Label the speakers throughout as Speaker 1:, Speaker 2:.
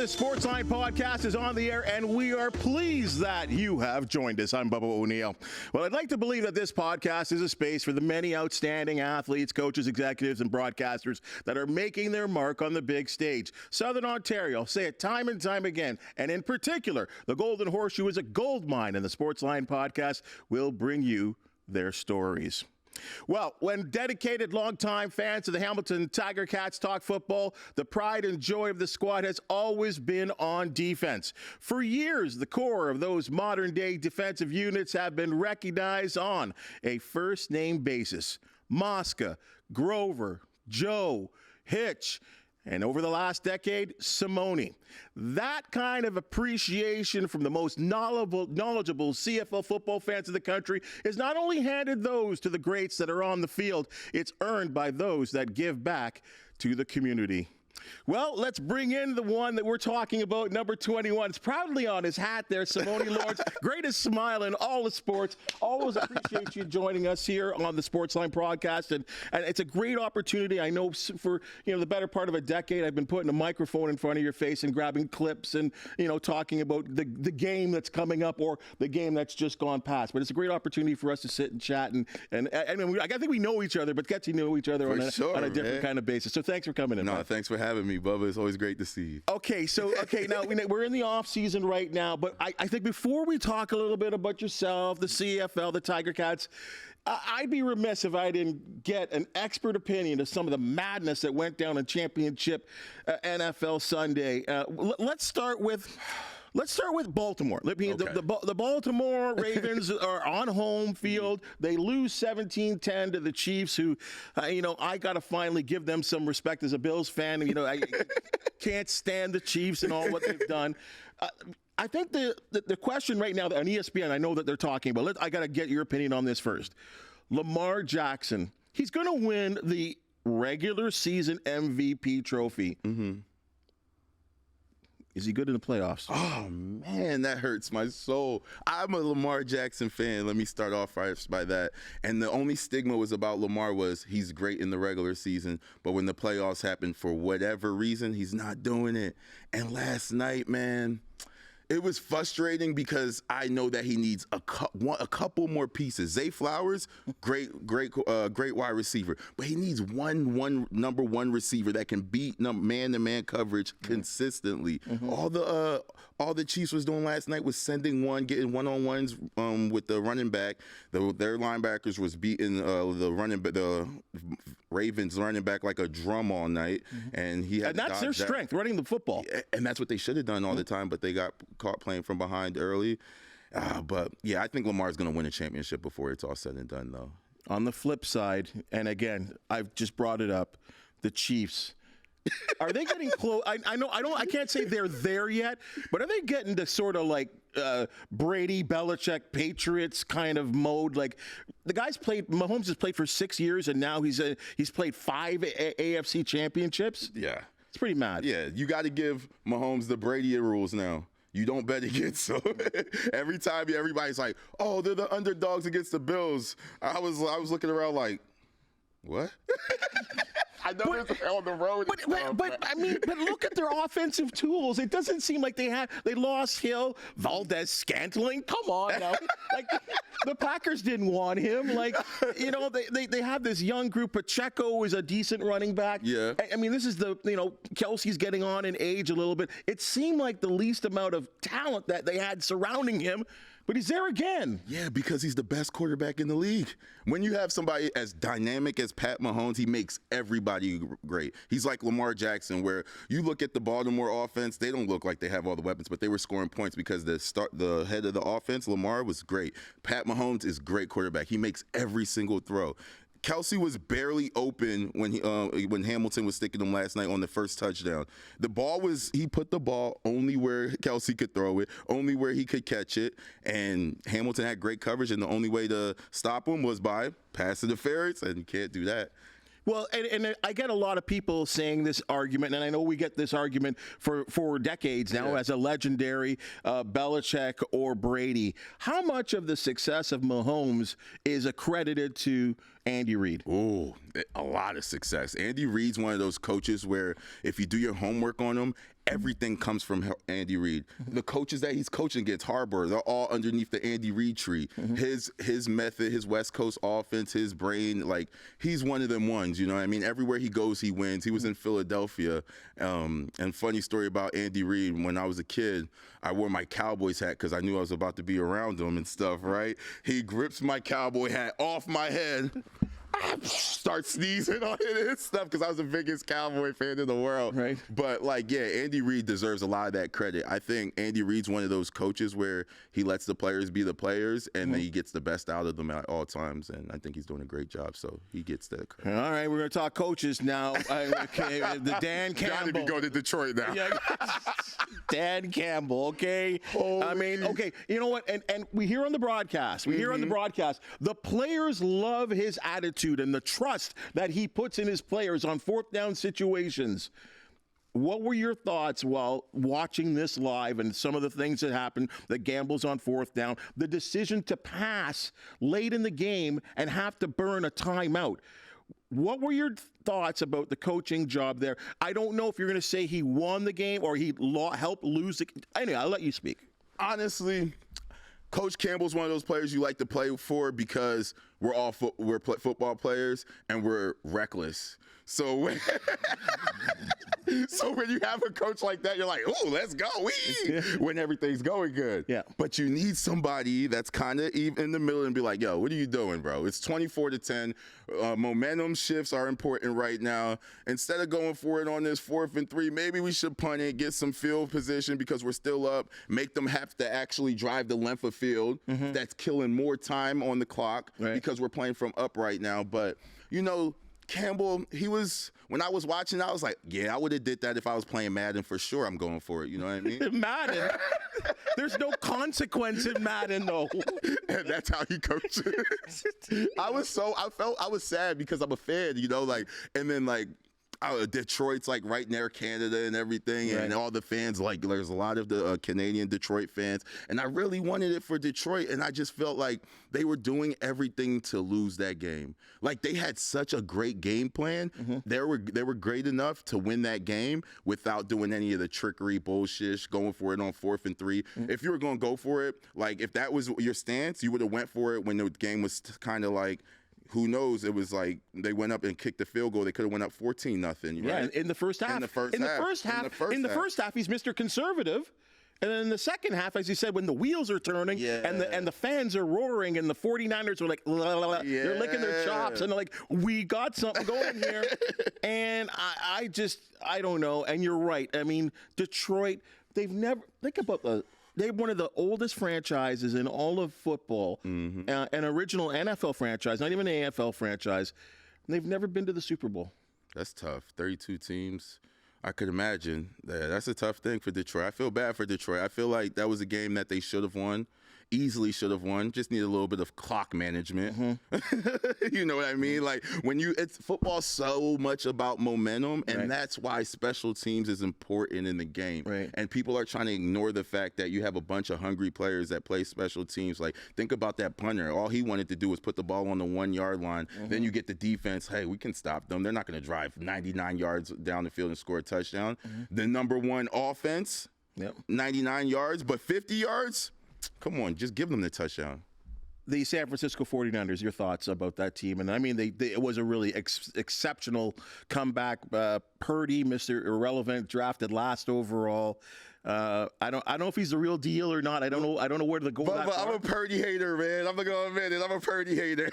Speaker 1: Sportsline Podcast is on the air, and we are pleased that you have joined us. I'm Bubba O'Neil. Well, I'd like to believe that this podcast is a space for the many outstanding athletes, coaches, executives, and broadcasters that are making their mark on the big stage. Southern Ontario, say it time and time again, and in particular, the Golden Horseshoe is a gold mine, and the Sportsline Podcast will bring you their stories. Well, when dedicated longtime fans of the Hamilton Tiger Cats talk football, the pride and joy of the squad has always been on defense. For years, the core of those modern-day defensive units have been recognized on a first-name basis. Mosca, Grover, Joe, Hitch, and over the last decade, Simoni. That kind of appreciation from the most knowledgeable CFL football fans of the country is not only handed those to the greats that are on the field, it's earned by those that give back to the community. Well, let's bring in the one that we're talking about, number 21. It's proudly on his hat there, Simoni Lawrence. Greatest smile in all the sports. Always appreciate you joining us here on the Sportsline Podcast. And it's a great opportunity. I know for the better part of a decade, I've been putting a microphone in front of your face and grabbing clips and, talking about the game that's coming up or the game that's just gone past. But it's a great opportunity for us to sit and chat. And I think we know each other, but get to know each other on a different kind of basis. So thanks for coming in.
Speaker 2: No, thanks for having me, Bubba. It's always great to see you.
Speaker 1: Okay, now we're in the off season right now, but I think before we talk a little bit about yourself, the CFL, the Tiger Cats, I'd be remiss if I didn't get an expert opinion of some of the madness that went down in Championship NFL Sunday. Let's start with Baltimore. The Baltimore Ravens are on home field. They lose 17-10 to the Chiefs, who, I got to finally give them some respect as a Bills fan. I can't stand the Chiefs and all what they've done. I think the question right now on ESPN, I know that they're talking about, I got to get your opinion on this first. Lamar Jackson, he's going to win the regular season MVP trophy. Mm-hmm. Is he good in the playoffs?
Speaker 2: Oh, man, that hurts my soul. I'm a Lamar Jackson fan. Let me start off first by that. And the only stigma was about Lamar was he's great in the regular season, but when the playoffs happen, for whatever reason, he's not doing it. And last night, man, it was frustrating because I know that he needs a couple more pieces. Zay Flowers, great wide receiver, but he needs one number one receiver that can beat man-to-man coverage consistently. Mm-hmm. All the Chiefs was doing last night was getting one-on-ones with the running back. Their linebackers was beating the Ravens running back like a drum all night, and
Speaker 1: that's their strength, running the football.
Speaker 2: And that's what they should have done all the time, but they got caught playing from behind early. But yeah, I think Lamar's going to win a championship before it's all said and done, though.
Speaker 1: On the flip side, and again, I've just brought it up, the Chiefs. Are they getting close? I can't say they're there yet, but are they getting to sort of like Brady, Belichick, Patriots kind of mode? Like Mahomes has played for 6 years, and now he's played 5 AFC championships.
Speaker 2: Yeah.
Speaker 1: It's pretty mad.
Speaker 2: Yeah, you got to give Mahomes the Brady rules now. You don't bet against them. Every time everybody's like, "Oh, they're the underdogs against the Bills." I was looking around like, what? I know it's on the road.
Speaker 1: But look at their offensive tools. It doesn't seem like they lost Hill, Valdez, Scantling. Come on now. The Packers didn't want him. They have this young group. Pacheco is a decent running back.
Speaker 2: Yeah.
Speaker 1: This is Kelsey's getting on in age a little bit. It seemed like the least amount of talent that they had surrounding him. But he's there again.
Speaker 2: Yeah, because he's the best quarterback in the league. When you have somebody as dynamic as Pat Mahomes, he makes everybody great. He's like Lamar Jackson, where you look at the Baltimore offense, they don't look like they have all the weapons, but they were scoring points because the head of the offense, Lamar, was great. Pat Mahomes is a great quarterback. He makes every single throw. Kelsey was barely open when Hamilton was sticking him last night on the first touchdown. He put the ball only where Kelsey could throw it, only where he could catch it, and Hamilton had great coverage, and the only way to stop him was by pass interference, and you can't do that.
Speaker 1: Well, and I get a lot of people saying this argument, and I know we get this argument for decades now as a legendary Belichick or Brady. How much of the success of Mahomes is accredited to Andy Reid?
Speaker 2: Oh, a lot of success. Andy Reid's one of those coaches where if you do your homework on him, everything comes from Andy Reid. The coaches that he's coaching against, Harbaugh, they're all underneath the Andy Reid tree. His method, his West Coast offense, his brain, like, he's one of them ones, you know what I mean? Everywhere he goes, he wins. He was in Philadelphia. And funny story about Andy Reid, when I was a kid, I wore my Cowboys hat because I knew I was about to be around him and stuff, right? He grips my Cowboy hat off my head. I start sneezing on it and stuff because I was the biggest Cowboy fan in the world.
Speaker 1: Right.
Speaker 2: But, like, yeah, Andy Reid deserves a lot of that credit. I think Andy Reid's one of those coaches where he lets the players be the players, and then he gets the best out of them at all times. And I think he's doing a great job, so he gets that credit.
Speaker 1: All right, we're going to talk coaches now. Okay, the Dan Campbell.
Speaker 2: Got to go to Detroit now.
Speaker 1: Yeah. Dan Campbell, okay? I mean, okay, you know what? And we hear on the broadcast, the players love his attitude and the trust that he puts in his players on fourth down situations. What were your thoughts while watching this live and some of the things that happened, the gambles on fourth down, the decision to pass late in the game and have to burn a timeout? What were your thoughts about the coaching job there? I don't know if you're going to say he won the game or he helped lose the. Anyway, I'll let you speak.
Speaker 2: Honestly, Coach Campbell's one of those players you like to play for because we're all football players and we're reckless. So when you have a coach like that, you're like, "Ooh, let's go!" When everything's going good.
Speaker 1: Yeah.
Speaker 2: But you need somebody that's kind of in the middle and be like, "Yo, what are you doing, bro? It's 24-10. Momentum shifts are important right now. Instead of going for it on this 4th and 3, maybe we should punt it, get some field position because we're still up. Make them have to actually drive the length of field. That's killing more time on the clock because we're playing from up right now." But you know, Campbell, when I was watching, I was like, yeah, I would have did that if I was playing Madden for sure. I'm going for it. You know what I mean?
Speaker 1: Madden? There's no consequence in Madden, though.
Speaker 2: And that's how he coaches. I was sad because I'm a fan, you know, like, and then like, Detroit's like right near Canada and everything, and all the fans, like, there's a lot of the Canadian Detroit fans, and I really wanted it for Detroit, and I just felt like they were doing everything to lose that game. Like, they had such a great game plan. They were great enough to win that game without doing any of the trickery bullshit, going for it on 4th and 3. If you were going to go for it, like, if that was your stance, you would have went for it when the game was kind of like, who knows? It was like they went up and kicked the field goal. They could have went up 14-0. Right?
Speaker 1: Yeah, in the first half. In the first half, he's Mr. Conservative. And then in the second half, as you said, when the wheels are turning and the fans are roaring and the 49ers are like, they're licking their chops and they're like, we got something going here. And I don't know. And you're right. I mean, Detroit, they've never, they're one of the oldest franchises in all of football, an original NFL franchise, not even an AFL franchise. They've never been to the Super Bowl.
Speaker 2: That's tough. 32 teams. I could imagine. That's a tough thing for Detroit. I feel bad for Detroit. I feel like that was a game that they should have won. Easily should have won. Just need a little bit of clock management. You know what I mean? Like, it's football so much about momentum, and that's why special teams is important in the game. Right. And people are trying to ignore the fact that you have a bunch of hungry players that play special teams. Like, think about that punter. All he wanted to do was put the ball on the 1-yard line. Then you get the defense. Hey, we can stop them. They're not going to drive 99 yards down the field and score a touchdown. The number one offense, 99 yards, but 50 yards. Come on, just give them the touchdown.
Speaker 1: The San Francisco 49ers, your thoughts about that team? And I mean, it was a really exceptional comeback. Purdy, Mr. Irrelevant, drafted last overall. I don't know if he's the real deal or not. I don't know where to go.
Speaker 2: Bubba, I'm a Purdy hater, man. I'm not gonna admit it. I'm a Purdy hater.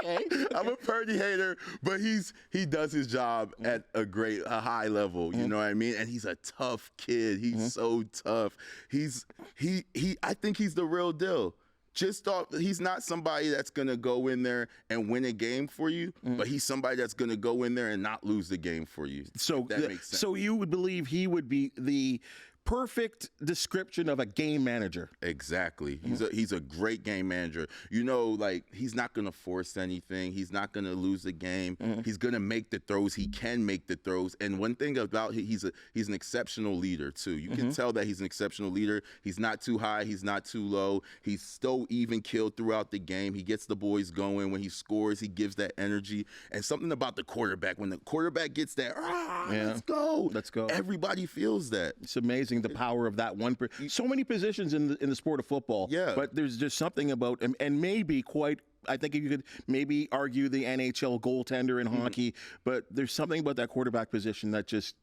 Speaker 2: Okay. I'm a Purdy hater, but he does his job at a high level. You know what I mean? And he's a tough kid. He's so tough. I think he's the real deal. He's not somebody that's going to go in there and win a game for you, but he's somebody that's going to go in there and not lose the game for you.
Speaker 1: So
Speaker 2: that makes sense.
Speaker 1: So you would believe he would be the perfect description of a game manager.
Speaker 2: Exactly. He's a great game manager. You know, like, he's not going to force anything. He's not going to lose the game. He's going to make the throws. He can make the throws. And one thing about he's an exceptional leader too. You can tell that he's an exceptional leader. He's not too high. He's not too low. He's still even keeled throughout the game. He gets the boys going. When he scores, he gives that energy. And something about the quarterback, when the quarterback gets that, let's go. Everybody feels that.
Speaker 1: It's amazing the power of that one. So many positions in the sport of football.
Speaker 2: Yeah.
Speaker 1: But there's just something about, and maybe I think you could maybe argue the NHL goaltender in hockey, but there's something about that quarterback position that just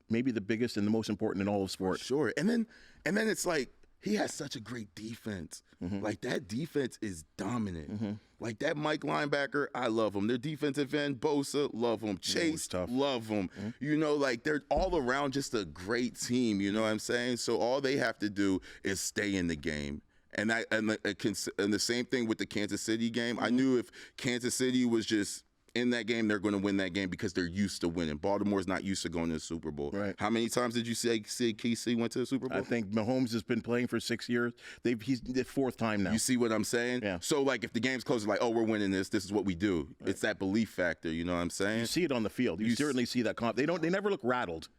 Speaker 1: maybe the biggest and the most important in all of sport.
Speaker 2: Sure. And then it's like, he has such a great defense. Like, that defense is dominant. Like, that Mike linebacker, I love him. Their defensive end, Bosa, love him. Chase, love him. You know, like, they're all around just a great team. You know what I'm saying? So all they have to do is stay in the game. And the same thing with the Kansas City game. I knew if Kansas City was just in that game, they're going to win that game because they're used to winning. Baltimore's not used to going to the Super Bowl.
Speaker 1: Right.
Speaker 2: How many times did you say KC went to the Super Bowl?
Speaker 1: I think Mahomes has been playing for 6 years. He's the fourth time now.
Speaker 2: You see what I'm saying?
Speaker 1: Yeah.
Speaker 2: So, like, if the game's close, it's like, oh, we're winning this. This is what we do. Right. It's that belief factor. You know what I'm saying?
Speaker 1: You see it on the field. You certainly see that. They never look rattled.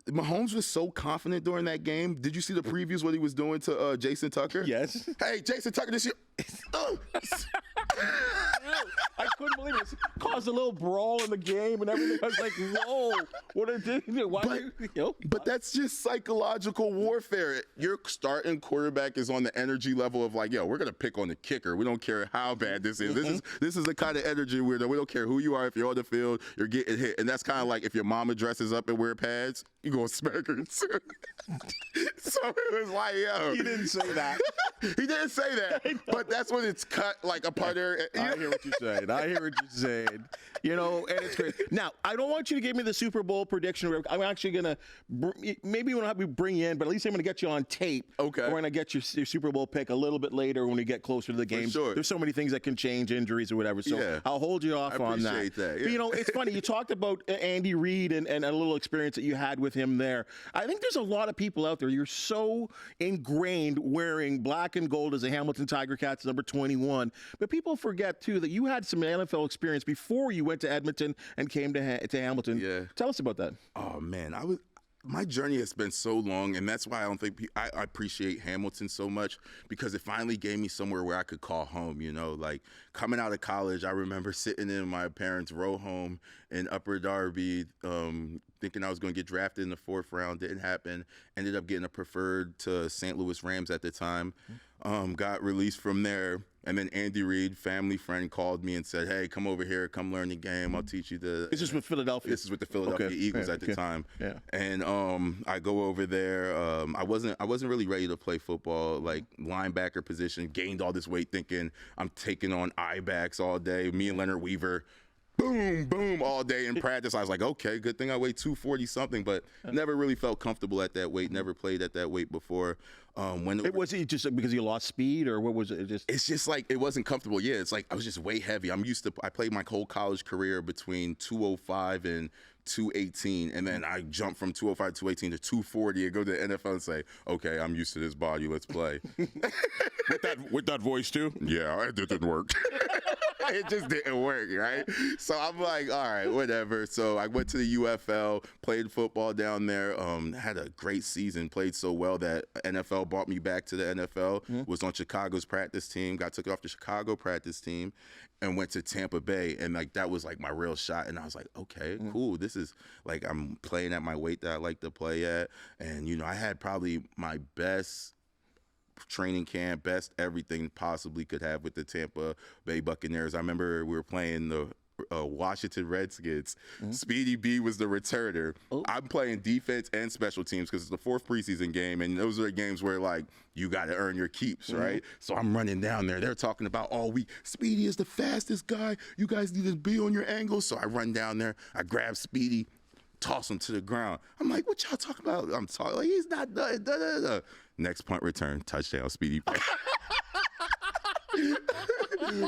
Speaker 2: Mahomes was so confident during that game. Did you see the previews what he was doing to Jason Tucker?
Speaker 1: Yes.
Speaker 2: Hey, Jason Tucker, this year.
Speaker 1: I couldn't believe it. It caused a little brawl in the game and everything. I was like, whoa, what did it do?
Speaker 2: But that's just psychological warfare. Your starting quarterback is on the energy level of like, yo, we're going to pick on the kicker. We don't care how bad this is. This is the kind of energy we don't care who you are. If you're on the field, you're getting hit. And that's kind of like if your mama dresses up and wear pads, you going to smack her. So it was like, yo.
Speaker 1: He didn't say that.
Speaker 2: He didn't say that. But that's when it's cut like a punter.
Speaker 1: I hear what you're saying. You know, and it's great. Now, I don't want you to give me the Super Bowl prediction. I'm actually going to, maybe we'll have me bring you in, but at least I'm going to get you on tape.
Speaker 2: Okay.
Speaker 1: We're going to get your Super Bowl pick a little bit later when we get closer to the game.
Speaker 2: Sure.
Speaker 1: There's so many things that can change, injuries or whatever. So
Speaker 2: yeah.
Speaker 1: I'll hold you off on that.
Speaker 2: I appreciate that. Yeah.
Speaker 1: But, you know, it's funny. You talked about Andy Reid and a little experience that you had with him there. I think there's a lot of people out there. You're so ingrained wearing black and gold as a Hamilton Tiger Cats number 21. But people forget, too, that you had some NFL experience before you went to Edmonton and came to Hamilton.
Speaker 2: Yeah.
Speaker 1: Tell us about that.
Speaker 2: Oh, man. My journey has been so long, and that's why I don't think I appreciate Hamilton so much, because it finally gave me somewhere where I could call home, you know. Like, coming out of college, I remember sitting in my parents' row home in Upper Darby, thinking I was going to get drafted in the 4th round. Didn't happen. Ended up getting a preferred to St. Louis Rams at the time. Got released from there. And then Andy Reid, family friend, called me and said, hey, come over here, come learn the game. I'll teach you the...
Speaker 1: This is with Philadelphia.
Speaker 2: This is with the Philadelphia Eagles at the time.
Speaker 1: Yeah.
Speaker 2: And I go over there. I wasn't really ready to play football, like linebacker position, gained all this weight thinking I'm taking on I-backs all day. Me and Leonard Weaver, boom, boom, all day in practice. I was like, okay, good thing I weigh 240-something, but never really felt comfortable at that weight, never played at that weight before.
Speaker 1: Was it just because you lost speed, or what was it?
Speaker 2: It's just like it wasn't comfortable. Yeah, it's like I was just way heavy. I played my whole college career between 205 and 218, and then I jumped from 205 to 218 to 240 and go to the NFL and say, okay, I'm used to this body, let's play.
Speaker 1: with that voice too?
Speaker 2: Yeah, it didn't work. It just didn't work, right? So I'm like, all right, whatever. So I went to the UFL, played football down there, had a great season, played so well that NFL brought me back to the NFL, was on Chicago's practice team, got took off the Chicago practice team, and went to Tampa Bay. And like that was like my real shot. And I was like, okay, cool. This is like I'm playing at my weight that I like to play at. And, you know, I had probably my best training camp, best everything possibly could have with the Tampa Bay Buccaneers. I remember we were playing the Washington Redskins. Speedy B was the returner. I'm playing defense and special teams because it's the 4th preseason game, and those are games where, like, you got to earn your keeps, right? So I'm running down there. They're talking about all week, Speedy is the fastest guy. You guys need to be on your angles. So I run down there. I grab Speedy, toss him to the ground. I'm like, what y'all talking about? I'm talking like, he's not done. Next punt return, touchdown, Speedy.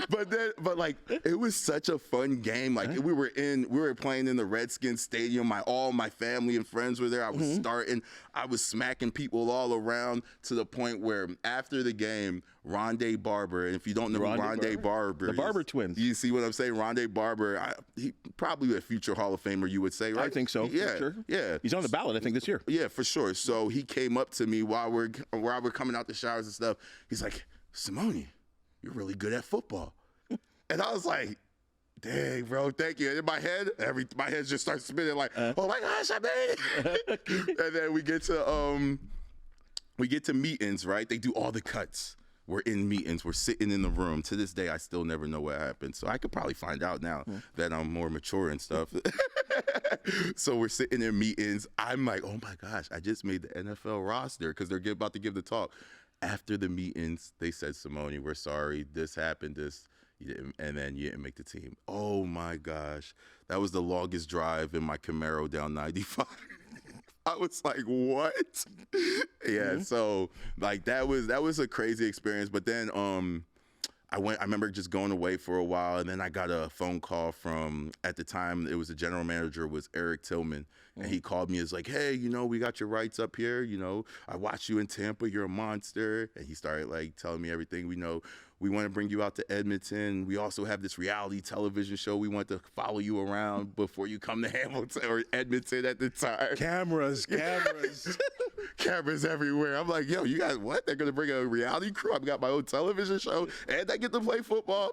Speaker 2: but like it was such a fun game. Like we were playing in the Redskins stadium. All my family and friends were there. I was starting. I was smacking people all around to the point where after the game, Rondé Barber, and if you don't know who Rondé Barber
Speaker 1: the
Speaker 2: is,
Speaker 1: Barber twins.
Speaker 2: You see what I'm saying? Rondé Barber, he probably a future Hall of Famer, you would say, right?
Speaker 1: I think so.
Speaker 2: Yeah,
Speaker 1: for sure.
Speaker 2: Yeah.
Speaker 1: He's on the ballot, I think, this year.
Speaker 2: Yeah, for sure. So he came up to me while we're coming out the showers and stuff. He's like, Simoni, you're really good at football. And I was like, dang, bro, thank you. And in my head, my head just starts spinning like, oh my gosh, I made it. And then we get to meetings, right? They do all the cuts. We're in meetings. We're sitting in the room. To this day, I still never know what happened. So I could probably find out now that I'm more mature and stuff. So we're sitting in meetings. I'm like, oh my gosh, I just made the NFL roster because they're about to give the talk. After the meetings, they said, Simoni, we're sorry. This happened. And then you didn't make the team. Oh my gosh. That was the longest drive in my Camaro down 95. I was like, what? Yeah, so like that was a crazy experience. But then I remember just going away for a while, and then I got a phone call from, at the time, it was the general manager was Eric Tillman, and he called me. It's like, hey, we got your rights up here. I watched you in Tampa. You're a monster. And he started like telling me everything. We want to bring you out to Edmonton. We also have this reality television show. We want to follow you around before you come to Hamilton or Edmonton at the time.
Speaker 1: Cameras.
Speaker 2: Cameras everywhere. I'm like, yo, you guys, what? They're going to bring a reality crew? I've got my own television show, and I get to play football.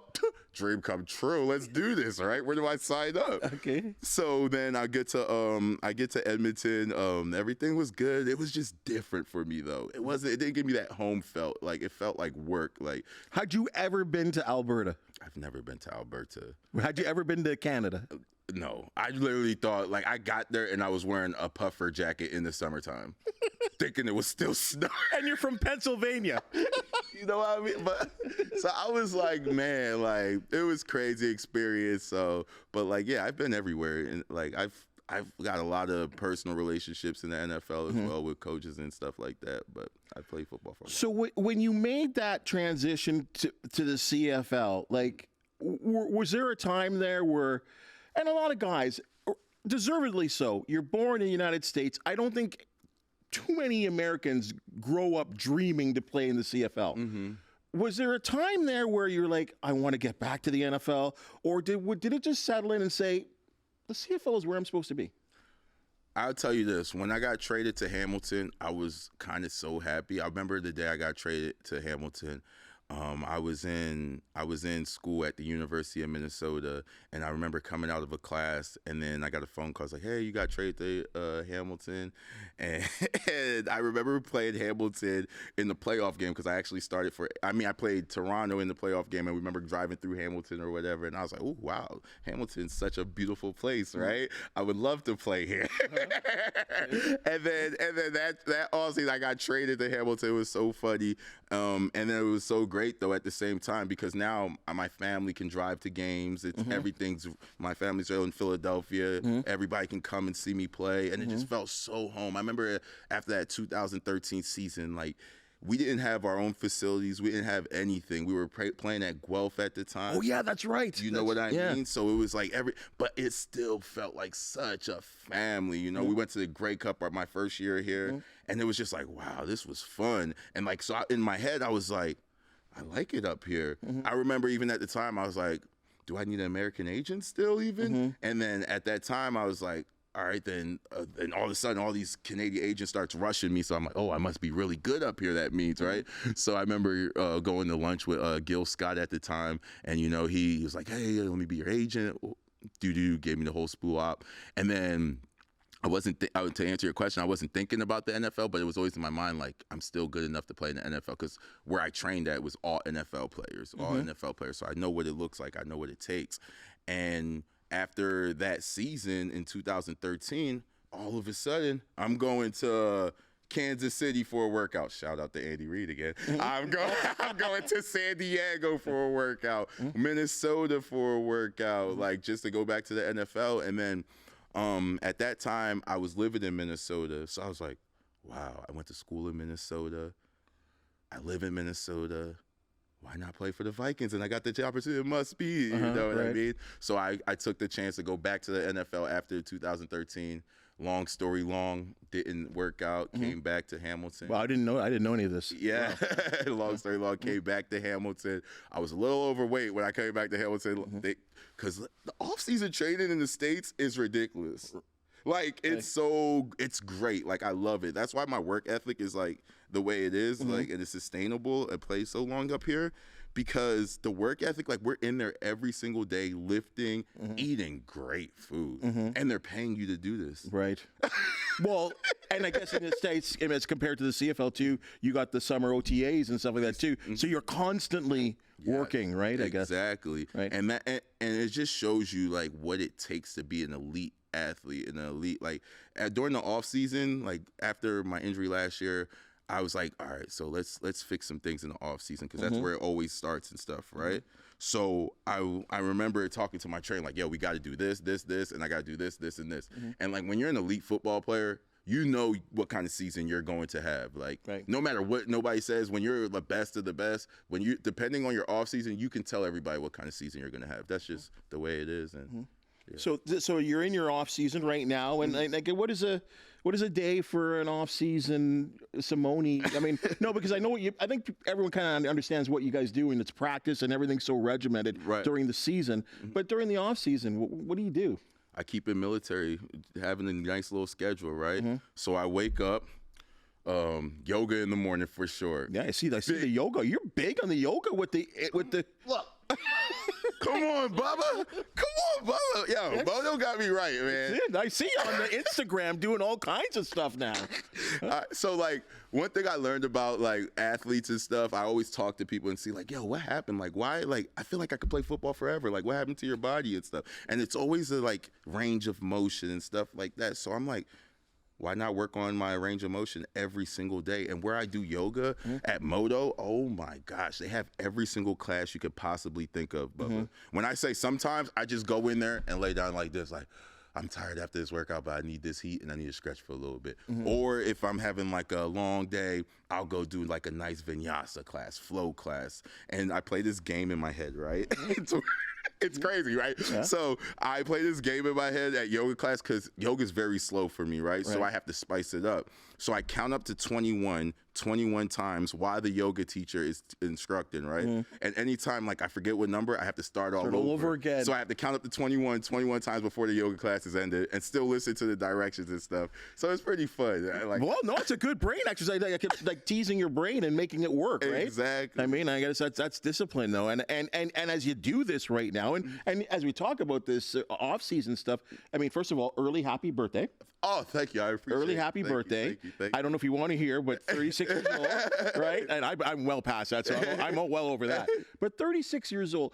Speaker 2: Dream come true. Let's do this, all right? Where do I sign up?
Speaker 1: Okay.
Speaker 2: So then I get to Edmonton. Everything was good. It was just different for me, though. It didn't give me that home felt. Like, it felt like work. Like,
Speaker 1: had you ever been to Alberta?
Speaker 2: I've never been to Alberta.
Speaker 1: Had you ever been to Canada?
Speaker 2: No, I literally thought, like, I got there and I was wearing a puffer jacket in the summertime, thinking it was still snow.
Speaker 1: And you're from Pennsylvania.
Speaker 2: You know what I mean? But so I was like, man, like, it was crazy experience. So, but like, yeah, I've been everywhere, and like, I've got a lot of personal relationships in the NFL as well with coaches and stuff like that. But I played football for a while.
Speaker 1: So when you made that transition to the CFL, like, was there a time there where, and a lot of guys, deservedly so, you're born in the United States. I don't think too many Americans grow up dreaming to play in the CFL. Mm-hmm. Was there a time there where you're like, I want to get back to the NFL? Or did it just settle in and say, the CFL is where I'm supposed to be?
Speaker 2: I'll tell you this. When I got traded to Hamilton, I was kind of so happy. I remember the day I got traded to Hamilton. I was in school at the University of Minnesota, and I remember coming out of a class, and then I got a phone call. It's like, hey, you got traded to Hamilton. And I remember playing Hamilton in the playoff game because I actually I played Toronto in the playoff game, and we remember driving through Hamilton or whatever, and I was like, oh, wow, Hamilton's such a beautiful place, right? I would love to play here. And then that offseason, I got traded to Hamilton. It was so funny. And then it was so great, though, at the same time, because now my family can drive to games. My family's in Philadelphia. Everybody can come and see me play, and it just felt so home. I remember after that 2013 season, like, we didn't have our own facilities. We didn't have anything. We were playing at Guelph at the time.
Speaker 1: Oh, yeah, that's right.
Speaker 2: You know what I mean? So it was like but it still felt like such a family. We went to the Grey Cup my first year here, and it was just like, wow, this was fun. And like, so in my head, I was like, I like it up here. I remember even at the time, I was like, do I need an American agent still even? And then at that time, I was like, all right, then and all of a sudden, all these Canadian agents starts rushing me. So I'm like, oh, I must be really good up here, that means, right? So I remember going to lunch with Gil Scott at the time, and, he was like, hey, let me be your agent. Gave me the whole spool up. And then to answer your question, I wasn't thinking about the NFL, but it was always in my mind, like, I'm still good enough to play in the NFL, because where I trained at was all NFL players, So I know what it looks like. I know what it takes. And after that season in 2013, all of a sudden, I'm going to Kansas City for a workout. Shout out to Andy Reid again. I'm going to San Diego for a workout, Minnesota for a workout, like, just to go back to the NFL. And then at that time, I was living in Minnesota. So I was like, wow, I went to school in Minnesota. I live in Minnesota. why not play for the Vikings? And I got the opportunity. It must be, you know what I mean? So I took the chance to go back to the NFL after 2013. Long story long, didn't work out. Came back to Hamilton.
Speaker 1: Well, I didn't know any of this.
Speaker 2: Yeah, long story long. Came back to Hamilton. I was a little overweight when I came back to Hamilton because the off-season training in the States is ridiculous. Like it's great. Like I love it. That's why my work ethic is like the way it is. Like and it's sustainable and plays so long up here. Because the work ethic, like we're in there every single day lifting, eating great food, and they're paying you to do this.
Speaker 1: Right. Well, and I guess in the States, as compared to the CFL too, you got the summer OTAs and stuff like that too. So you're constantly working, right? I guess
Speaker 2: Exactly.
Speaker 1: Right.
Speaker 2: And it just shows you like what it takes to be an elite athlete and an elite like during the off season, like after my injury last year. I was like, all right, so let's fix some things in the off season because that's where it always starts and stuff, right? So I remember talking to my trainer like, yo, we got to do this, and I got to do this, and this. And like when you're an elite football player, you know what kind of season you're going to have. Like no matter what nobody says, when you're the best of the best, when you depending on your off season, you can tell everybody what kind of season you're going to have. That's just the way it is. And
Speaker 1: So you're in your off season right now, and like, what is a day for an off season, Simoni? I mean, no, because I think everyone kind of understands what you guys do, and it's practice and everything's so regimented during the season. But during the off season, what do you do?
Speaker 2: I keep it military, having a nice little schedule, right? So I wake up. Yoga in the morning for sure.
Speaker 1: Yeah, I see the yoga. You're big on the yoga with the
Speaker 2: look. Come on, Bubba. Come on, Bubba. Yo, Bono got me right, man.
Speaker 1: I see you on the Instagram doing all kinds of stuff now.
Speaker 2: So, like, one thing I learned about, like, athletes and stuff, I always talk to people and see, like, yo, what happened? Like, why? Like, I feel like I could play football forever. Like, what happened to your body and stuff? And it's always a, like, range of motion and stuff like that. So I'm like, why not work on my range of motion every single day? And where I do yoga at Moto, oh my gosh, they have every single class you could possibly think of, Bubba. When I say sometimes, I just go in there and lay down like this, like, I'm tired after this workout, but I need this heat and I need to stretch for a little bit. Or if I'm having like a long day, I'll go do like a nice vinyasa class, flow class. And I play this game in my head, right? It's crazy, right? Yeah. So I play this game in my head at yoga class because yoga is very slow for me, right? So I have to spice it up. So I count up to 21 times while the yoga teacher is instructing, right? And anytime, like, I forget what number, I have to start all over
Speaker 1: again.
Speaker 2: So I have to count up to 21 times before the yoga class is ended and still listen to the directions and stuff. So it's pretty fun.
Speaker 1: Well, no, it's a good brain exercise. Like teasing your brain and making it work, right?
Speaker 2: Exactly.
Speaker 1: I mean, I guess that's discipline, though. And as you do this right now, and as we talk about this off-season stuff, I mean, first of all, early happy birthday.
Speaker 2: Oh, thank you. I appreciate it.
Speaker 1: Early happy birthday.
Speaker 2: Thank you.
Speaker 1: I don't know if you want to hear, but 36 years old, right? And I'm well past that, so I'm well over that. But 36 years old,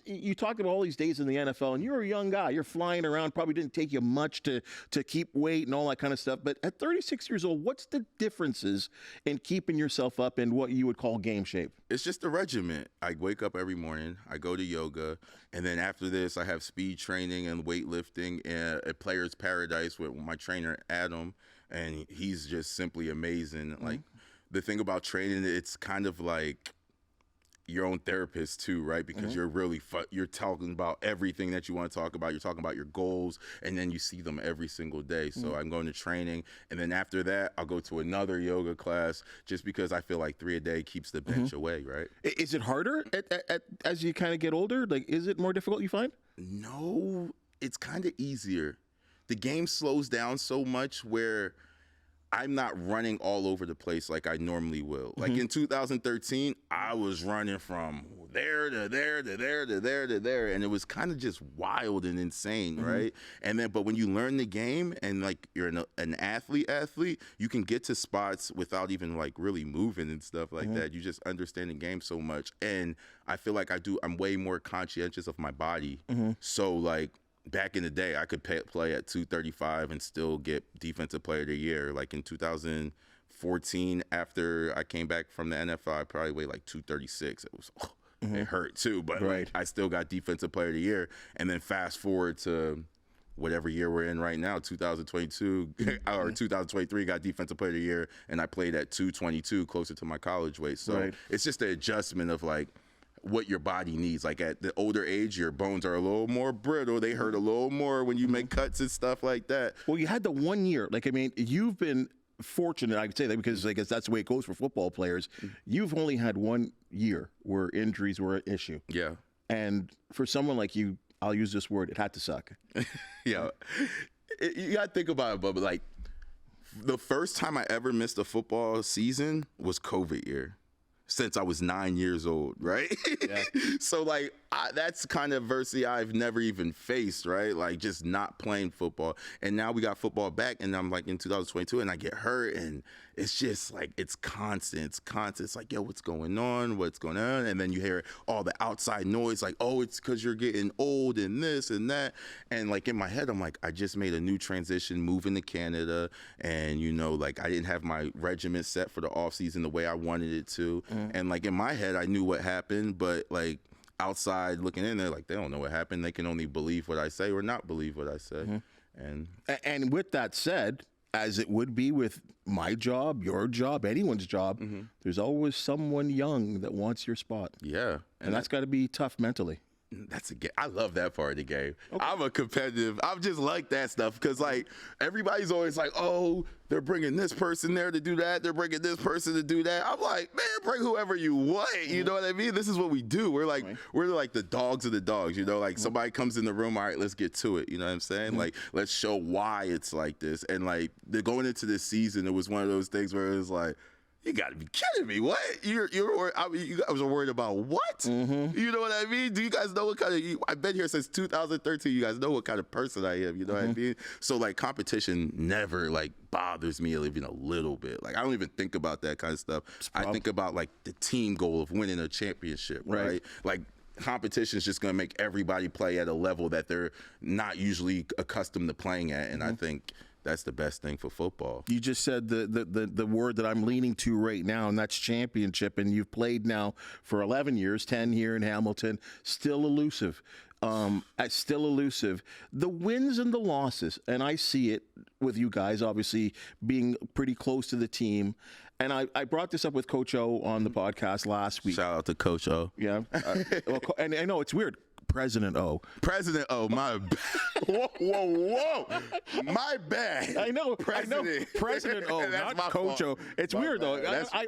Speaker 1: you talked about all these days in the NFL, and you're a young guy. You're flying around. Probably didn't take you much to keep weight and all that kind of stuff. But at 36 years old, what's the differences in keeping yourself up in what you would call game shape?
Speaker 2: It's just a regiment. I wake up every morning. I go to yoga. And then after this, I have speed training and weightlifting at Players Paradise with my trainer, Adam. And he's just simply amazing. Like, the thing about training, it's kind of like your own therapist too, right? Because you're really you're talking about everything that you want to talk about. You're talking about your goals, and then you see them every single day. So I'm going to training, and then after that, I'll go to another yoga class just because I feel like 3 a day keeps the bench away, right?
Speaker 1: Is it harder as you kind of get older? Like, is it more difficult, you find?
Speaker 2: No, it's kind of easier. The game slows down so much where I'm not running all over the place like I normally will. Like in 2013, I was running from there to there to there to there to there, and it was kind of just wild and insane, right? And then, but when you learn the game and like you're an athlete, you can get to spots without even like really moving and stuff like that. You just understand the game so much, and I feel like I'm way more conscientious of my body. So like, back in the day, I could play at 235 and still get Defensive Player of the Year. Like in 2014, after I came back from the NFL, I probably weighed like 236. It was, it hurt too, but like, I still got Defensive Player of the Year. And then fast forward to whatever year we're in right now, 2022 or 2023, got Defensive Player of the Year, and I played at 222, closer to my college weight. So it's just the adjustment of like what your body needs. Like at the older age, your bones are a little more brittle. They hurt a little more when you make cuts and stuff like that.
Speaker 1: Well, you had the 1 year. Like, I mean, you've been fortunate, I could say that, because I guess that's the way it goes for football players. You've only had 1 year where injuries were an issue.
Speaker 2: Yeah.
Speaker 1: And for someone like you, I'll use this word, it had to suck.
Speaker 2: Yeah. You got to think about it, Bubba. Like, the first time I ever missed a football season was COVID year, since I was 9 years old, right? Yeah. So, like, that's kind of adversity I've never even faced, right? Like, just not playing football. And now we got football back, and I'm, like, in 2022, and I get hurt, and it's just, like, it's constant. It's constant. It's like, yo, what's going on? What's going on? And then you hear all the outside noise, like, oh, it's because you're getting old and this and that. And, like, in my head, I'm like, I just made a new transition, moving to Canada, and, you know, like, I didn't have my regimen set for the offseason the way I wanted it to. And, like, in my head, I knew what happened, but, like, outside looking in, they're like, they don't know what happened. They can only believe what I say or not believe what I say. And
Speaker 1: with that said, as it would be with my job, your job, anyone's job, there's always someone young that wants your spot.
Speaker 2: Yeah.
Speaker 1: And that's got to be tough mentally.
Speaker 2: That's a game. I love that part of the game. Okay. I'm a competitive. I'm just like that stuff because, like, everybody's always like, oh, they're bringing this person there to do that. They're bringing this person to do that. I'm like, man, bring whoever you want. You know what I mean? This is what we do. We're like, we're like the dogs of the dogs. You know, like somebody comes in the room. All right, let's get to it. You know what I'm saying? Like, let's show why it's like this. And like, going into this season, it was one of those things where it was like, you got to be kidding me. What? You guys are worried about what? You know what I mean? Do you guys know what kind of, I've been here since 2013. You guys know what kind of person I am. You know what I mean? So, like, competition never, like, bothers me even a little bit. Like, I don't even think about that kind of stuff. I think about, like, the team goal of winning a championship, right? Like, competition is just going to make everybody play at a level that they're not usually accustomed to playing at. And I think that's the best thing for football. You just said the word that I'm leaning to right now, and that's championship. And you've played now for 11 years, 10 here in Hamilton. Still elusive. Still elusive. The wins and the losses, and I see it with you guys, obviously being pretty close to the team. And I brought this up with Coach O on the podcast last week. Shout out to Coach O. Yeah. And I know it's weird. President O. President O. My bad. Whoa. My bad. I know. President O, not Coach O. It's my weird bad. Though. I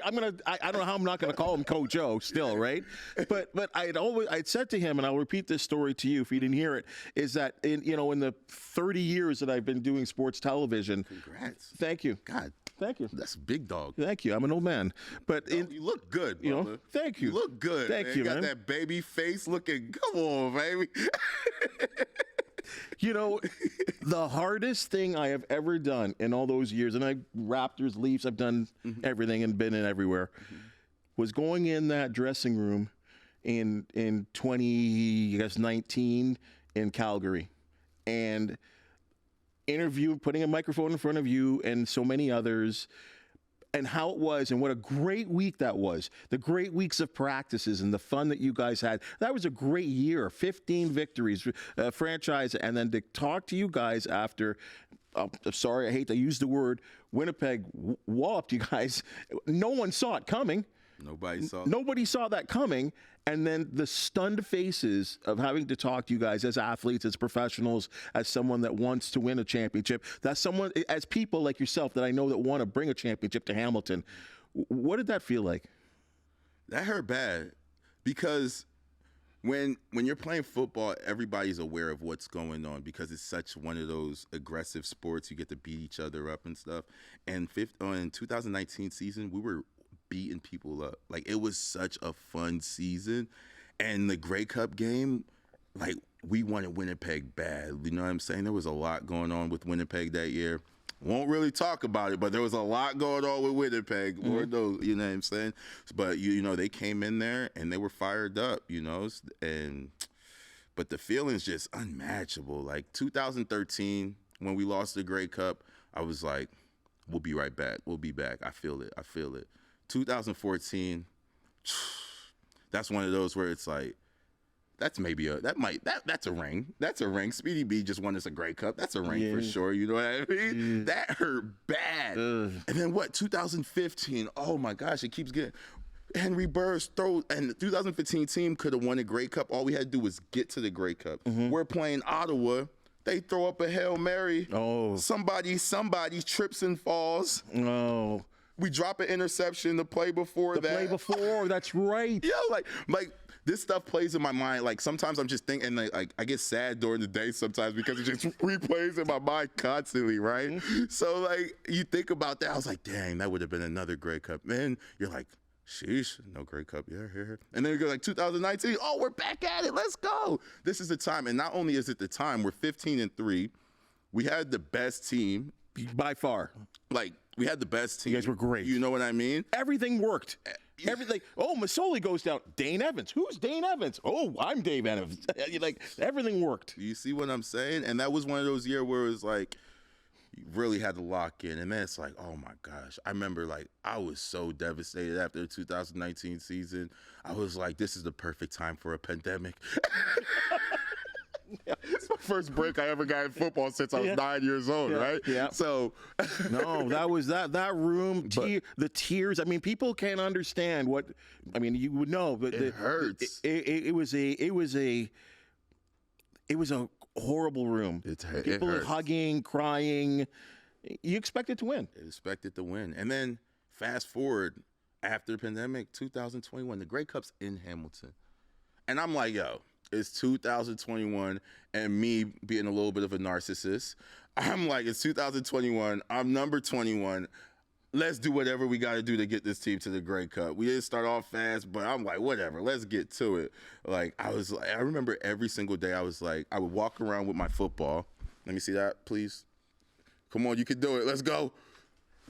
Speaker 2: don't know how I'm not gonna call him Coach O still, right? But I'd said to him, and I'll repeat this story to you if you didn't hear it, is that in the 30 years that I've been doing sports television. Congrats. Thank you. God. Thank you. That's a big dog. Thank you. I'm an old man. But you look good, brother. Thank you. You look good. Thank you, man. You got that baby face looking. Come on, baby. The hardest thing I have ever done in all those years, and Raptors, Leafs, I've done everything and been in everywhere, was going in that dressing room in 2019 in Calgary and putting a microphone in front of you and so many others, and how it was and what a great week that was. The great weeks of practices and the fun that you guys had. That was a great year. 15 victories, franchise, and then to talk to you guys after, I'm sorry, I hate to use the word, Winnipeg walloped you guys. No one saw it coming. Nobody saw that coming. And then the stunned faces of having to talk to you guys as athletes, as professionals, as someone that wants to win a championship. That's someone, as people like yourself that I know that want to bring a championship to Hamilton. What did that feel like? That hurt bad because when you're playing football, everybody's aware of what's going on because it's such one of those aggressive sports. You get to beat each other up and stuff. And in 2019 season, we were beating people up. Like, it was such a fun season. And the Grey Cup game, like, we wanted Winnipeg bad. You know what I'm saying? There was a lot going on with Winnipeg that year. Won't really talk about it, but there was a lot going on with Winnipeg. Lord knows, you know what I'm saying? But, they came in there and they were fired up, but the feeling's just unmatchable. Like, 2013, when we lost the Grey Cup, I was like, we'll be right back. We'll be back. I feel it. 2014, that's one of those where it's like That's maybe that's a ring. That's a ring. Speedy B just won us a Grey Cup. That's a ring for sure. You know what I mean? That hurt bad. And then 2015. Oh my gosh, it keeps getting. Henry Burris and the 2015 team could have won a Grey Cup. All we had to do was get to the Grey Cup. We're playing Ottawa. They throw up a Hail Mary. Oh. Somebody trips and falls.
Speaker 1: Oh.
Speaker 2: We drop an interception the play before
Speaker 1: that's right.
Speaker 2: Yeah, like this stuff plays in my mind. Like sometimes I'm just thinking, like I get sad during the day sometimes because it just replays in my mind constantly, right? So like you think about that, I was like, dang, that would have been another Grey Cup. Man, you're like, sheesh, no Grey Cup, yeah, here. And then we go like 2019, oh, we're back at it, let's go. This is the time, and not only is it the time, we're 15-3. We had the best team.
Speaker 1: By far.
Speaker 2: Like, we had the best team.
Speaker 1: You guys were great.
Speaker 2: You know what I mean?
Speaker 1: Everything worked. Everything. Oh, Masoli goes down. Dane Evans. Who's Dane Evans? Oh, I'm Dave Evans. Like, everything worked.
Speaker 2: You see what I'm saying? And that was one of those years where it was like, you really had to lock in. And then it's like, oh my gosh. I remember like I was so devastated after the 2019 season. I was like, this is the perfect time for a pandemic. It's my first break I ever got in football since I was 9 years old, right?
Speaker 1: Yeah.
Speaker 2: So
Speaker 1: no, that was that room, the tears. I mean, people can't understand what. I mean, you would know, but
Speaker 2: it hurts.
Speaker 1: It was a horrible room. People
Speaker 2: hurts.
Speaker 1: Hugging, crying. You expected to win.
Speaker 2: Expected to win, and then fast forward after the pandemic, 2021, the Grey Cup's in Hamilton, and I'm like, yo. It's 2021, and me being a little bit of a narcissist, I'm like, it's 2021. I'm number 21. Let's do whatever we got to do to get this team to the Grey Cup. We didn't start off fast, but I'm like, whatever. Let's get to it. Like I remember every single day. I would walk around with my football. Let me see that, please. Come on, you can do it. Let's go.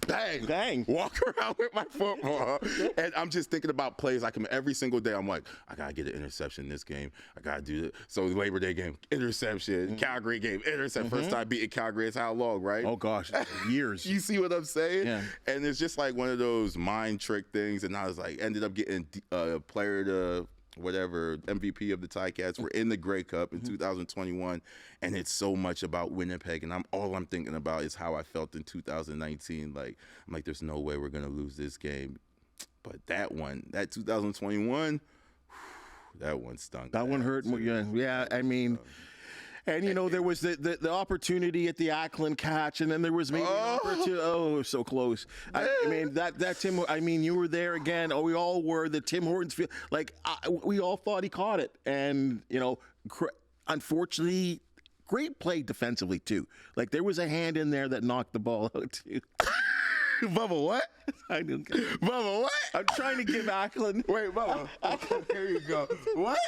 Speaker 2: Bang. Walk around with my football. And I'm just thinking about plays like every single day. I'm like, I got to get an interception in this game. I got to do it. So Labor Day game, interception. Calgary game, interception. First time beating Calgary. It's how long, right?
Speaker 1: Oh, gosh. Years.
Speaker 2: You see what I'm saying?
Speaker 1: Yeah.
Speaker 2: And it's just like one of those mind trick things. And I was like, ended up getting player to whatever, MVP of the Ticats. We're in the Grey Cup in 2021, and it's so much about Winnipeg, and all I'm thinking about is how I felt in 2019. Like, I'm like, there's no way we're going to lose this game. But that 2021, that one stunk.
Speaker 1: That one hurt. Yeah, I mean... And, you know, there was the opportunity at the Ackland catch, and then there was maybe an opportunity. Oh, so close. I mean, that Tim, I mean, you were there again. Oh, we all were. The Tim Hortons field. Like, we all thought he caught it. And, you know, unfortunately, great play defensively, too. Like, there was a hand in there that knocked the ball out, too.
Speaker 2: Bubba, what?
Speaker 1: I didn't.
Speaker 2: Bubba, what?
Speaker 1: I'm trying to give Ackland.
Speaker 2: Wait, Bubba. Here you go. What?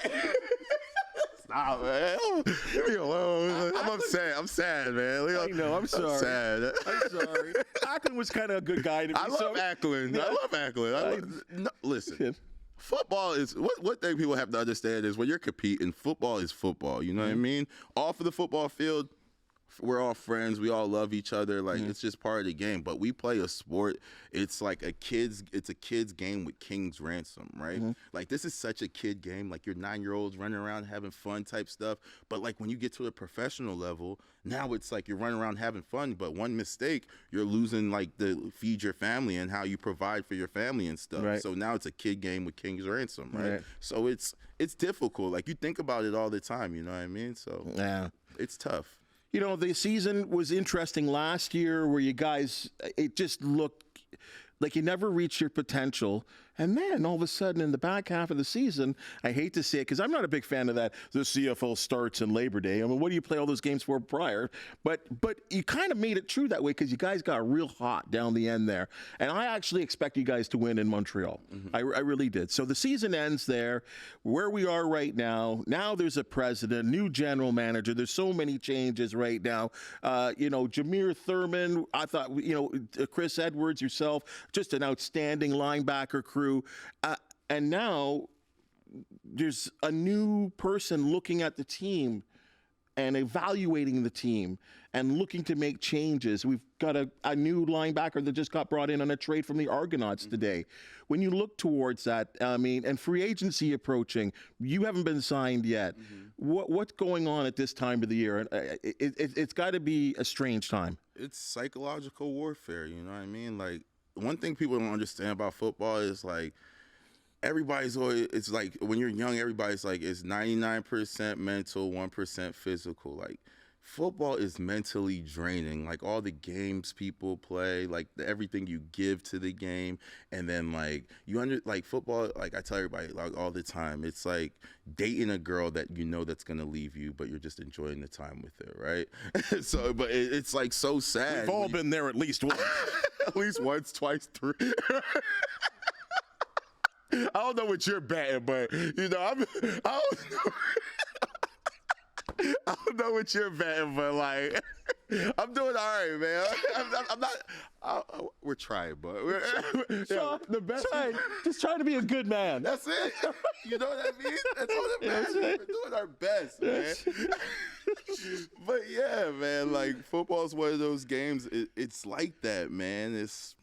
Speaker 2: Stop, man. Leave me alone. I'm upset. I'm sad, man.
Speaker 1: I know. I'm sorry.
Speaker 2: I'm sad.
Speaker 1: I'm sorry. Ackland was kind of a good guy to me.
Speaker 2: I love Ackland.
Speaker 1: Yeah.
Speaker 2: I love Ackland. No, listen. Football is what thing people have to understand is when you're competing, football is football. You know what I mean? Off of the football field, we're all friends. We all love each other. Like it's just part of the game. But we play a sport. It's like it's a kid's game with King's Ransom, right? Like this is such a kid game. Like you're 9-year-olds running around having fun type stuff. But like when you get to a professional level, now it's like you're running around having fun. But one mistake, you're losing like the feed your family and how you provide for your family and stuff.
Speaker 1: Right.
Speaker 2: So now it's a kid game with King's Ransom, right? So it's difficult. Like you think about it all the time. You know what I mean? So it's tough.
Speaker 1: You know, the season was interesting last year where you guys, it just looked like you never reached your potential. And then all of a sudden in the back half of the season, I hate to say it because I'm not a big fan of that. The CFL starts in Labor Day. I mean, what do you play all those games for prior? But you kind of made it true that way because you guys got real hot down the end there. And I actually expect you guys to win in Montreal. I really did. So the season ends there. Where we are right now, now there's a president, new general manager. There's so many changes right now. You know, Jameer Thurman, I thought, you know, Chris Edwards, yourself, just an outstanding linebacker crew. And now there's a new person looking at the team and evaluating the team and looking to make changes. We've got a new linebacker that just got brought in on a trade from the Argonauts today. When you look towards that, I mean, and free agency approaching, you haven't been signed yet. What's going on at this time of the year? It's got to be a strange time.
Speaker 2: It's psychological warfare, you know what I mean? Like, one thing people don't understand about football is, like, everybody's always, it's like when you're young, everybody's like, it's 99% mental, 1% physical. Like, football is mentally draining. Like, all the games people play, like everything you give to the game, and then like like football, like I tell everybody like all the time, it's like dating a girl that you know that's gonna leave you, but you're just enjoying the time with her, right? So, but it's like so sad.
Speaker 1: We've all been there at least once.
Speaker 2: At least once, twice, three. I don't know what you're betting, but you know, I don't know what you're betting, but like, I'm doing all right, man. I'm not. We're trying, but
Speaker 1: The best. Just trying to be a good man.
Speaker 2: That's it. You know what I mean? That's all that matters. We're doing our best, man. But yeah, man, like football's one of those games. It's like that, man. It's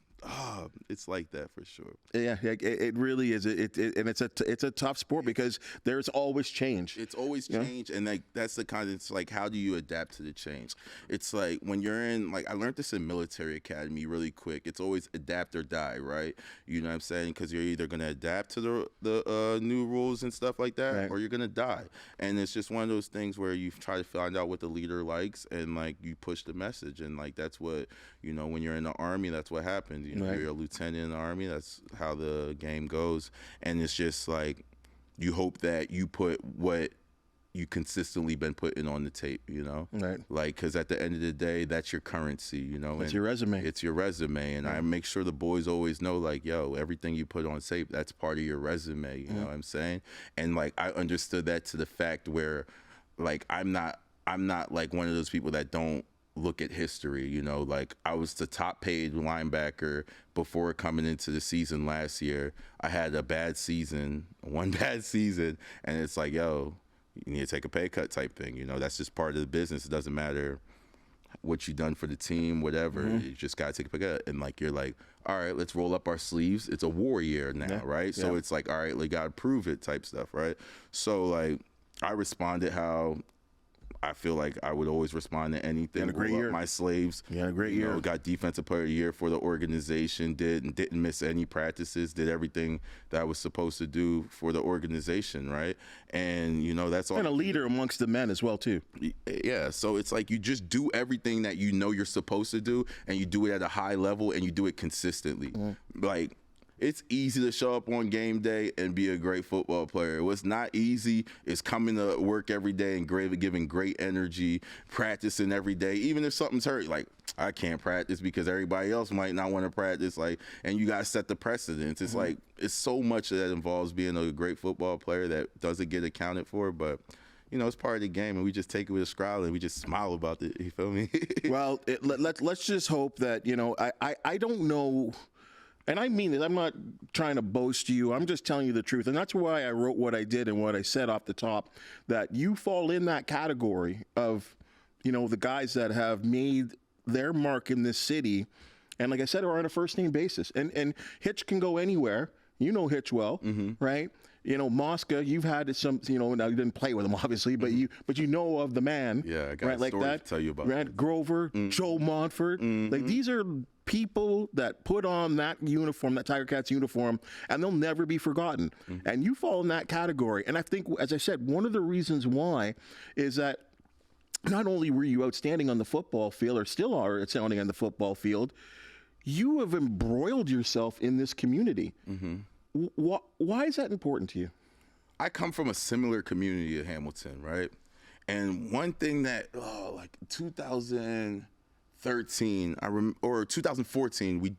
Speaker 2: like that for sure.
Speaker 1: Yeah, it really is. And it's a tough sport because there's always change.
Speaker 2: It's always change, and like that's the kind of, it's like, how do you adapt to the change? It's like when you're in, like I learned this in military academy really quick. It's always adapt or die, right? You know what I'm saying? Because you're either gonna adapt to the new rules and stuff like that,
Speaker 1: right,
Speaker 2: or you're gonna die. And it's just one of those things where you try to find out what the leader likes, and like you push the message, and like that's what, you know, when you're in the army, that's what happens. You know, right, you're a lieutenant in the army. That's how the game goes. And it's just like you hope that you put what you consistently been putting on the tape, you know?
Speaker 1: Right.
Speaker 2: Like, because at the end of the day, that's your currency, you know?
Speaker 1: It's your resume.
Speaker 2: It's your resume. And I make sure the boys always know, like, yo, everything you put on tape, that's part of your resume, you know what I'm saying? And, like, I understood that to the fact where, like, I'm not like one of those people that don't look at history, you know, like I was the top paid linebacker before coming into the season last year. I had one bad season, and it's like, yo, you need to take a pay cut type thing, you know, that's just part of the business. It doesn't matter what you done for the team, whatever, you just gotta take a pay cut. And like, you're like, all right, let's roll up our sleeves. It's a war year now, right? So it's like, all right, we gotta prove it type stuff, right? So like, I responded how I feel like I would always respond to anything.
Speaker 1: Great year.
Speaker 2: My slaves.
Speaker 1: Yeah, great year.
Speaker 2: Know, got defensive player of the year for the organization. Didn't miss any practices. Did everything that I was supposed to do for the organization, right? And you know, that's all.
Speaker 1: And a leader amongst the men as well too.
Speaker 2: Yeah. So it's like you just do everything that you know you're supposed to do, and you do it at a high level, and you do it consistently. Like, it's easy to show up on game day and be a great football player. What's not easy is coming to work every day and giving great energy, practicing every day. Even if something's hurt, like, I can't practice because everybody else might not want to practice. Like, and you got to set the precedence. It's like, it's so much that involves being a great football player that doesn't get accounted for, but you know, it's part of the game, and we just take it with a smile and we just smile about it. You feel me?
Speaker 1: Well, let's just hope that, you know, I don't know. And I mean it. I'm not trying to boast you. I'm just telling you the truth. And that's why I wrote what I did and what I said off the top, that you fall in that category of, you know, the guys that have made their mark in this city. And like I said, are on a first name basis. And Hitch can go anywhere. You know Hitch well, right? You know, Mosca, you've had some, you know, now you didn't play with him obviously, but you know of the man.
Speaker 2: Yeah, I got
Speaker 1: right,
Speaker 2: a
Speaker 1: like
Speaker 2: story
Speaker 1: that.
Speaker 2: to tell you about.
Speaker 1: Grant Grover, Joe Montfort. Like, these are people that put on that uniform, that Tiger Cats uniform, and they'll never be forgotten. And you fall in that category. And I think, as I said, one of the reasons why is that not only were you outstanding on the football field, or still are outstanding on the football field, you have embroiled yourself in this community. Why is that important to you?
Speaker 2: I come from a similar community at Hamilton, right? And one thing that, like 2013, or 2014, we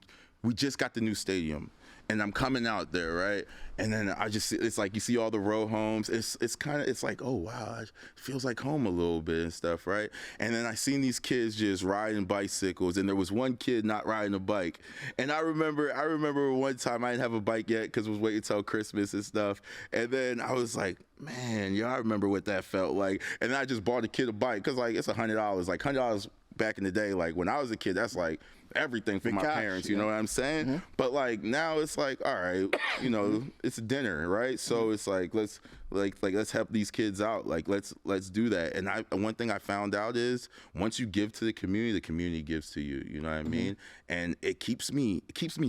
Speaker 2: just got the new stadium. and I'm coming out there, right? And then I just see, it's like you see all the row homes. It's like, oh wow, it feels like home a little bit and stuff, right? And then I seen these kids just riding bicycles, and there was one kid not riding a bike. And I remember one time I didn't have a bike yet because I was waiting till Christmas and stuff. And then I was like, man, I remember what that felt like. And then I just bought a kid a bike because like it's $100, like $100 back in the day. Like when I was a kid, that's like everything for my parents, you know what I'm saying? But like now it's like, all right, you know, it's a dinner, right? So it's like let's help these kids out. Like let's do that. And one thing I found out is once you give to the community gives to you. You know what I mean? And it keeps me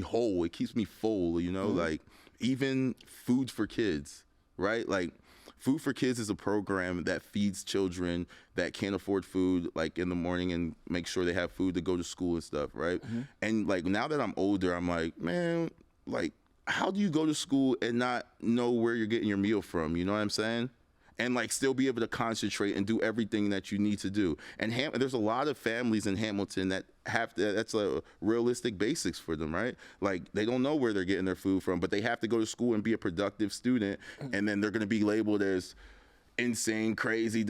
Speaker 2: whole. It keeps me full. You know, like even food for kids, right? Like Food for Kids is a program that feeds children that can't afford food, like in the morning, and make sure they have food to go to school and stuff, right? And like now that I'm older, I'm like, man, like how do you go to school and not know where you're getting your meal from? You know what I'm saying? And like still be able to concentrate and do everything that you need to do. And there's a lot of families in Hamilton that that's a realistic basics for them, right? Like they don't know where they're getting their food from, but they have to go to school and be a productive student, and then they're going to be labeled as insane, crazy,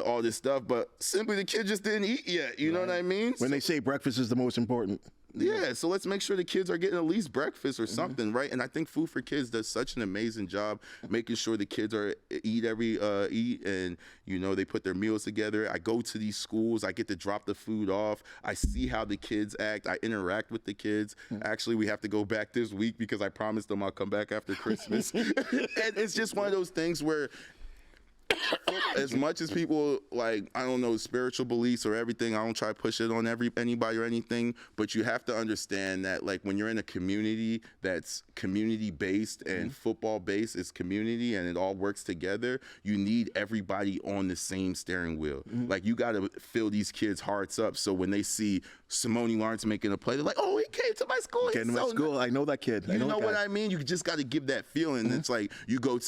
Speaker 2: all this stuff. But simply the kid just didn't eat yet. You know what I mean?
Speaker 1: When they say breakfast is the most important.
Speaker 2: Yeah, so let's make sure the kids are getting at least breakfast or something, right? And I think Food for Kids does such an amazing job making sure the kids eat, and you know they put their meals together. I go to these schools, I get to drop the food off. I see how the kids act. I interact with the kids. Actually, we have to go back this week because I promised them I'll come back after Christmas. And it's just one of those things where as much as people like, I don't know, spiritual beliefs or everything, I don't try to push it on anybody or anything, but you have to understand that like when you're in a community that's community based and football based is community and it all works together, you need everybody on the same steering wheel. Like you got to fill these kids' hearts up so when they see Simoni Lawrence making a play, they're like, oh, he came to my school.
Speaker 1: Came to my school. I know that kid.
Speaker 2: You know what I mean? You just got to give that feeling. It's like you go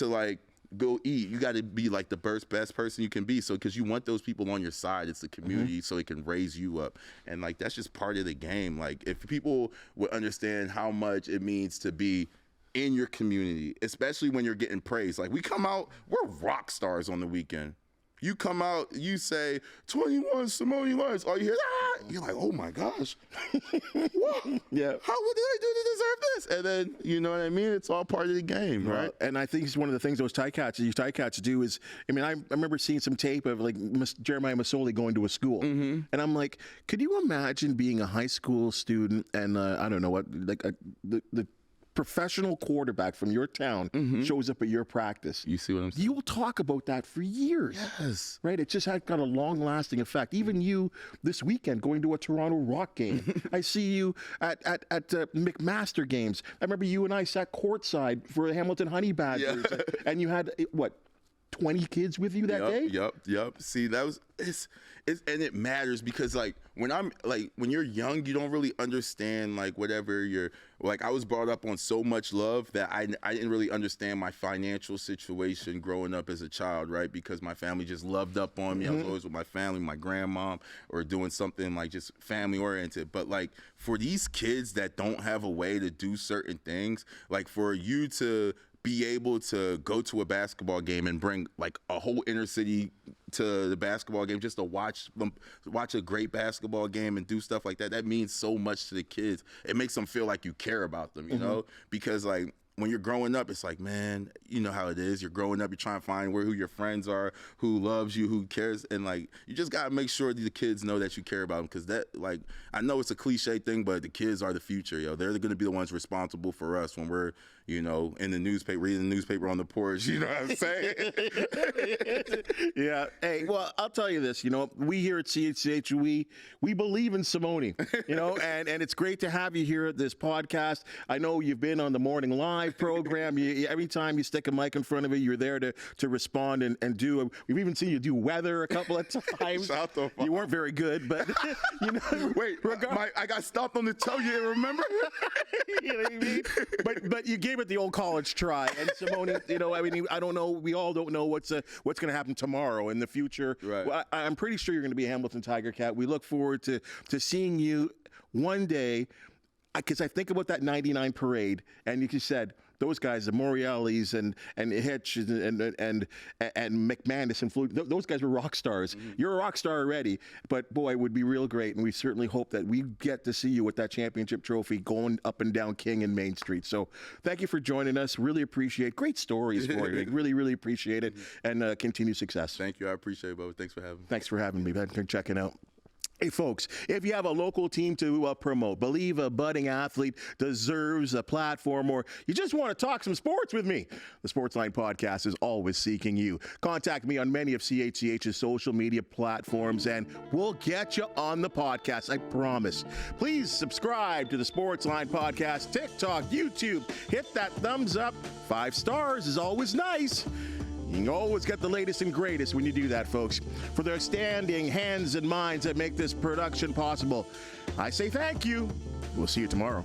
Speaker 2: eat, you got to be like the best person you can be, so because you want those people on your side. It's the community, so it can raise you up, and like that's just part of the game. Like if people would understand how much it means to be in your community, especially when you're getting praise. Like we come out, we're rock stars on the weekend. You come out, you say 21 Simoni Lawrence, all you hear, you're like, oh my gosh, what?
Speaker 1: Yeah.
Speaker 2: What did I do to deserve this? And then, you know what I mean? It's all part of the game, right?
Speaker 1: And I think it's one of the things those tie cats do is, I mean, I remember seeing some tape of like Jeremiah Masoli going to a school, and I'm like, could you imagine being a high school student and I don't know what, like the professional quarterback from your town shows up at your practice.
Speaker 2: You see what I'm saying?
Speaker 1: You will talk about that for years.
Speaker 2: Yes.
Speaker 1: Right? It just had got a long-lasting effect. Even you this weekend going to a Toronto Rock game. I see you at McMaster games. I remember you and I sat courtside for the Hamilton Honey Badgers.
Speaker 2: Yeah.
Speaker 1: And you had, what, 20 kids with you that day?
Speaker 2: Yep. See, that was and it matters because like when you're young, you don't really understand like whatever you're like. I was brought up on so much love that I didn't really understand my financial situation growing up as a child, right? Because my family just loved up on me. I was always with my family, my grandmom, or doing something like just family oriented. But like for these kids that don't have a way to do certain things, like for you to be able to go to a basketball game and bring like a whole inner city to the basketball game just to watch a great basketball game and do stuff like that, that means so much to the kids. It makes them feel like you care about them, you know? Because like when you're growing up, it's like, man, you know how it is. You're growing up, you're trying to find who your friends are, who loves you, who cares. And like, you just got to make sure the kids know that you care about them. Because that, like, I know it's a cliche thing, but the kids are the future, yo. They're going to be the ones responsible for us when we're, you know, in the newspaper, reading the newspaper on the porch. You know what I'm saying?
Speaker 1: Yeah. Hey, well, I'll tell you this, you know, we here at CHCH, we believe in Simoni, you know, and it's great to have you here at this podcast. I know you've been on the Morning Live program. Every time you stick a mic in front of you, you're there to respond and do. We've even seen you do weather a couple of times. You weren't very good, but you know.
Speaker 2: Wait, I got stopped on the toe. You didn't remember?
Speaker 1: You know what I mean? But you gave it the old college try. And Simoni, you know, I mean, I don't know. We all don't know what's going to happen tomorrow in the future.
Speaker 2: Right.
Speaker 1: Well, I'm pretty sure you're going to be a Hamilton Tiger Cat. We look forward to seeing you one day because I think about that 99 parade, and you just said, those guys, the Morreales and Hitch and McManus and Fluke, those guys were rock stars. Mm-hmm. You're a rock star already, but boy, it would be real great, and we certainly hope that we get to see you with that championship trophy going up and down King and Main Street. So thank you for joining us. Really appreciate great stories for you. Really, really appreciate it, and continued success.
Speaker 2: Thank you. I appreciate it, Bubba. Thanks for having me.
Speaker 1: Thanks for having me. Thanks for checking out. Hey, folks, if you have a local team to promote, believe a budding athlete deserves a platform, or you just want to talk some sports with me, the Sportsline Podcast is always seeking you. Contact me on many of CHCH's social media platforms, and we'll get you on the podcast, I promise. Please subscribe to the Sportsline Podcast, TikTok, YouTube. Hit that thumbs up. 5 stars is always nice. You can always get the latest and greatest when you do that, folks. For the outstanding hands and minds that make this production possible, I say thank you. We'll see you tomorrow.